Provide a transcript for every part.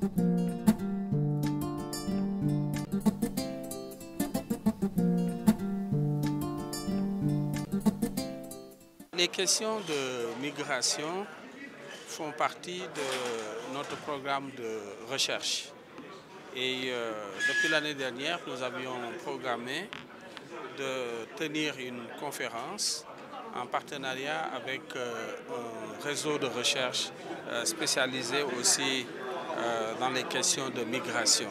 Les questions de migration font partie de notre programme de recherche. Et depuis l'année dernière, nous avions programmé de tenir une conférence en partenariat avec un réseau de recherche spécialisé aussi dans les questions de migration.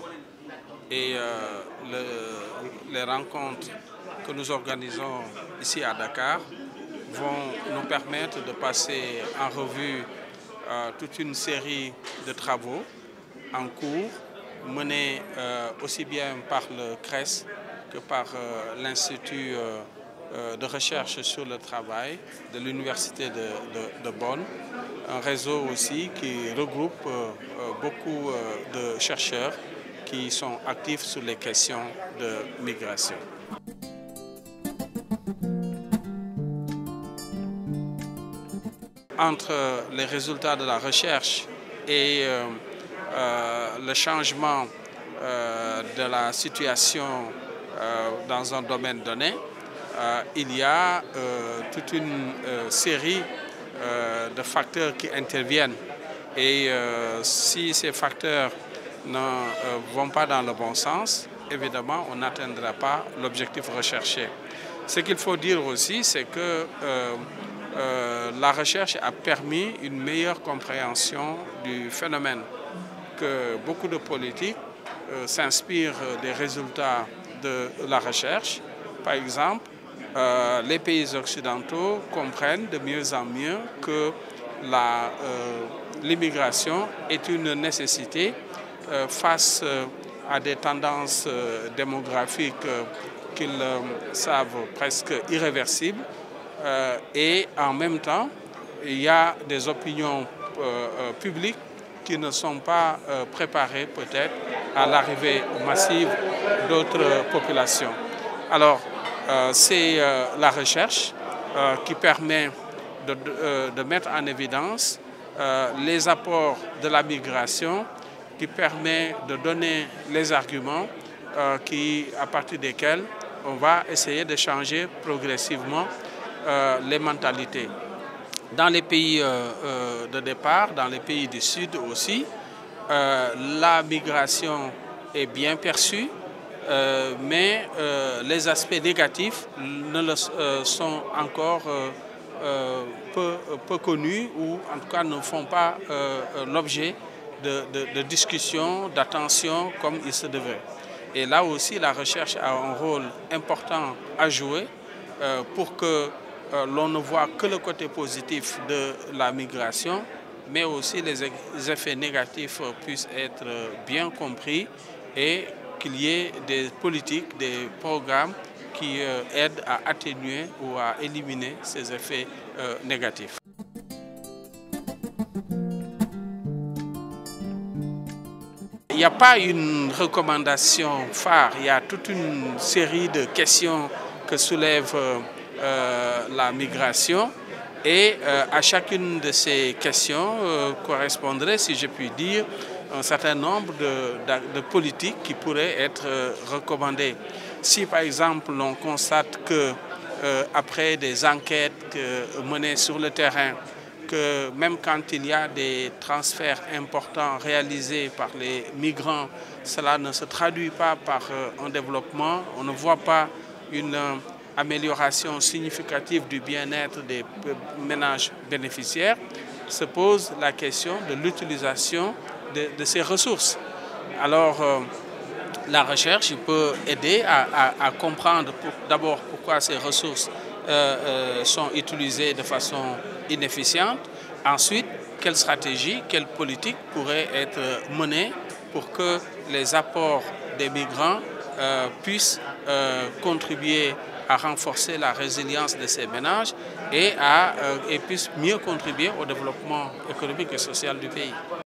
Et les rencontres que nous organisons ici à Dakar vont nous permettre de passer en revue toute une série de travaux en cours, menés aussi bien par le CRES que par l'Institut de recherche sur le travail de l'Université de Bonn, un réseau aussi qui regroupe beaucoup de chercheurs qui sont actifs sur les questions de migration. Entre les résultats de la recherche et le changement de la situation dans un domaine donné, il y a toute une série de facteurs qui interviennent. Et si ces facteurs ne vont pas dans le bon sens, évidemment, on n'atteindra pas l'objectif recherché. Ce qu'il faut dire aussi, c'est que la recherche a permis une meilleure compréhension du phénomène, que beaucoup de politiques s'inspirent des résultats de la recherche. Par exemple, les pays occidentaux comprennent de mieux en mieux que l'immigration est une nécessité face à des tendances démographiques qu'ils savent presque irréversibles. Et en même temps, il y a des opinions publiques qui ne sont pas préparées peut-être à l'arrivée massive d'autres populations. Alors, c'est la recherche qui permet de mettre en évidence les apports de la migration, qui permet de donner les arguments à partir desquels on va essayer de changer progressivement les mentalités. Dans les pays de départ, dans les pays du Sud aussi, la migration est bien perçue, mais les aspects négatifs ne le sont encore peu connus, ou en tout cas ne font pas l'objet de discussions, d'attention comme il se devrait. Et là aussi, la recherche a un rôle important à jouer pour que l'on ne voit que le côté positif de la migration, mais aussi les effets négatifs puissent être bien compris et qu'il y ait des politiques, des programmes qui aident à atténuer ou à éliminer ces effets négatifs. Il n'y a pas une recommandation phare, il y a toute une série de questions que soulève la migration, et à chacune de ces questions correspondrait, si je puis dire, un certain nombre de politiques qui pourraient être recommandées. Si par exemple on constate que après des enquêtes menées sur le terrain, que même quand il y a des transferts importants réalisés par les migrants, cela ne se traduit pas par un développement, on ne voit pas une amélioration significative du bien-être des ménages bénéficiaires, se pose la question de l'utilisation de ces ressources. Alors, la recherche peut aider à comprendre d'abord pourquoi ces ressources sont utilisées de façon inefficiente. Ensuite, quelle stratégie, quelle politique pourrait être menée pour que les apports des migrants puissent contribuer à renforcer la résilience de ces ménages et puissent mieux contribuer au développement économique et social du pays.